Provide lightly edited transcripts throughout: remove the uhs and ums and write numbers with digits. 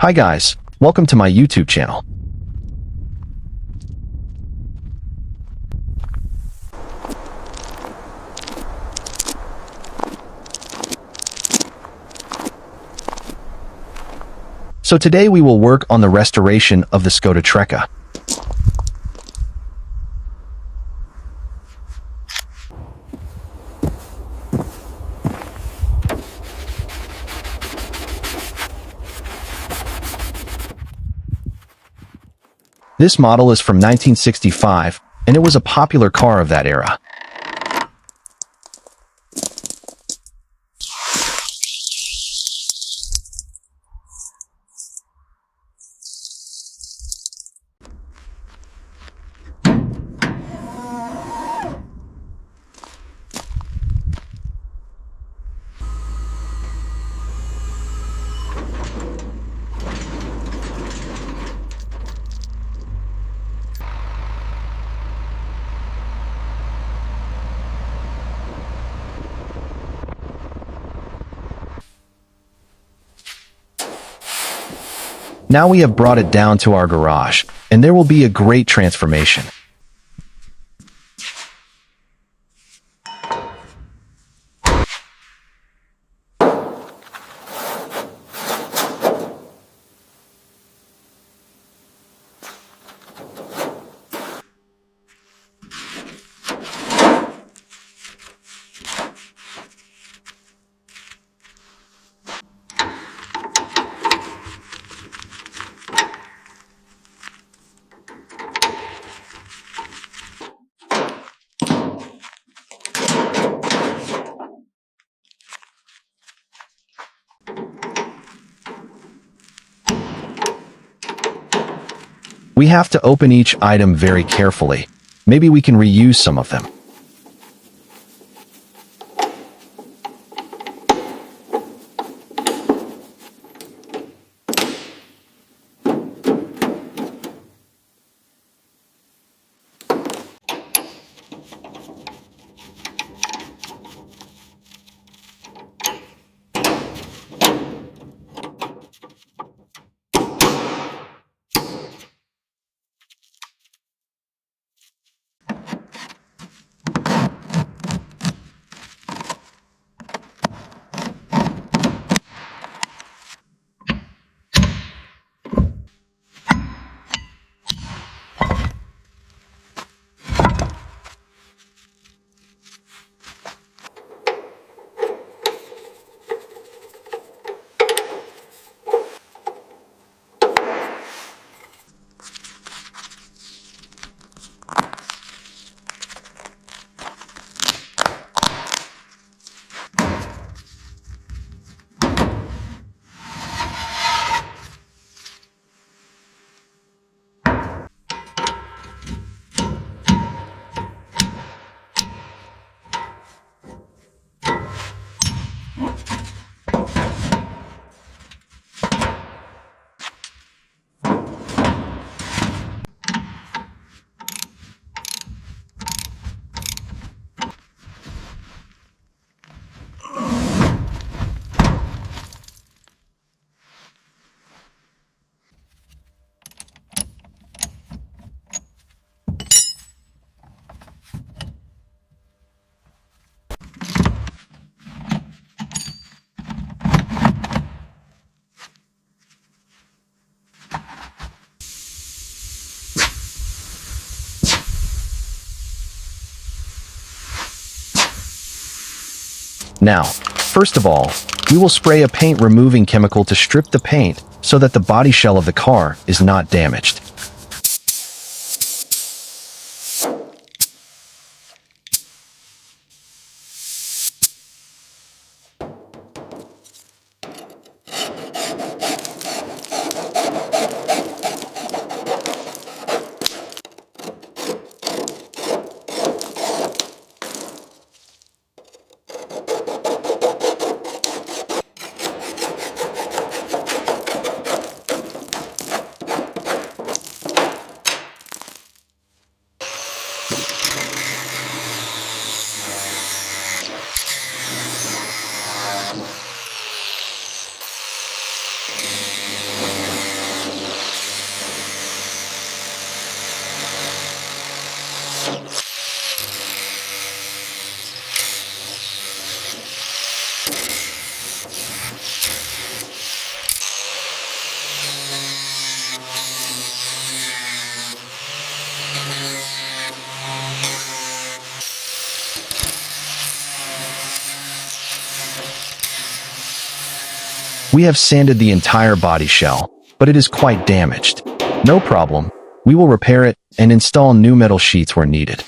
Hi guys, welcome to my YouTube channel. So today we will work on the restoration of the Skoda Trekka. This model is from 1965, and it was a popular car of that era. Now we have brought it down to our garage, and there will be a great transformation. We have to open each item very carefully. Maybe we can reuse some of them. Now, first of all, we will spray a paint removing chemical to strip the paint so that the body shell of the car is not damaged. We have sanded the entire body shell, but it is quite damaged. No problem. We will repair it and install new metal sheets where needed.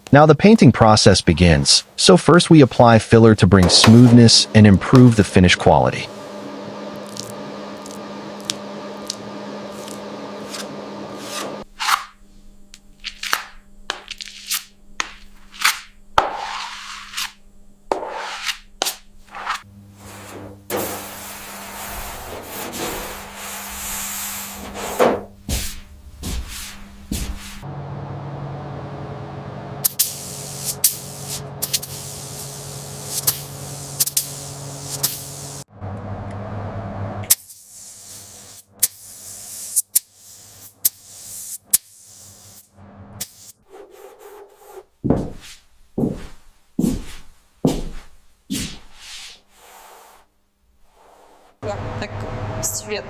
Now the painting process begins, so first we apply filler to bring smoothness and improve the finish quality. Так, свет.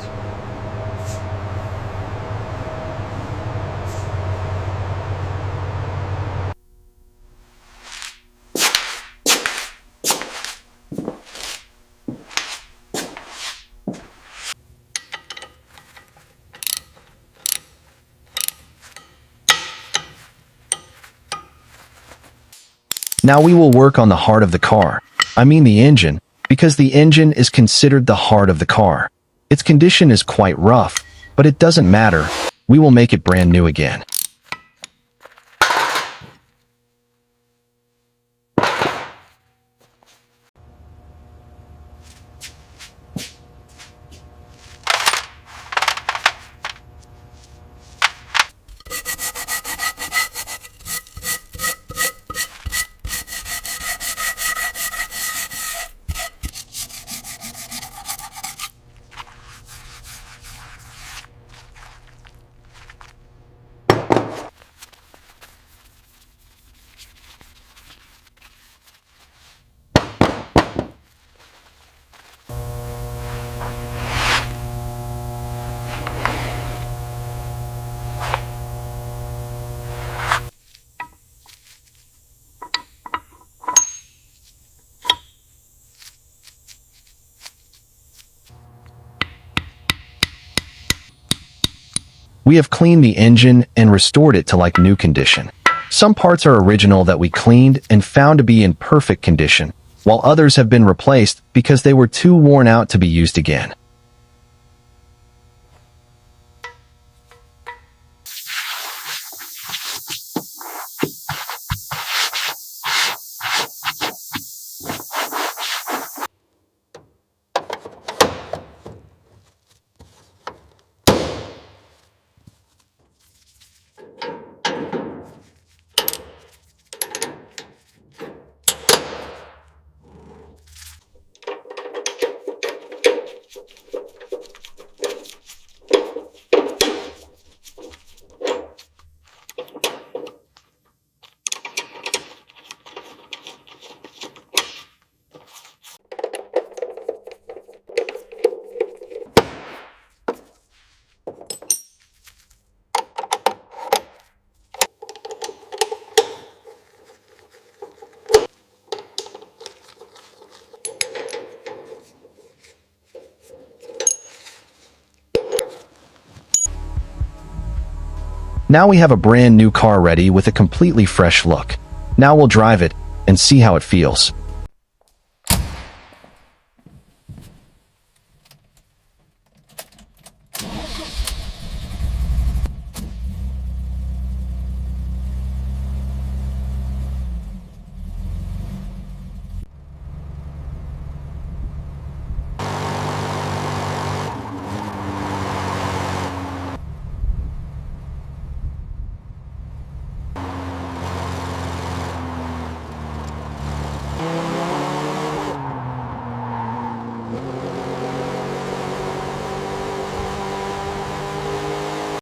Now we will work on the heart of the car. I mean the engine, because the engine is considered the heart of the car. Its condition is quite rough, but it doesn't matter. We will make it brand new again. We have cleaned the engine and restored it to like new condition. Some parts are original that we cleaned and found to be in perfect condition, while others have been replaced because they were too worn out to be used again. Now we have a brand new car ready with a completely fresh look. Now we'll drive it and see how it feels.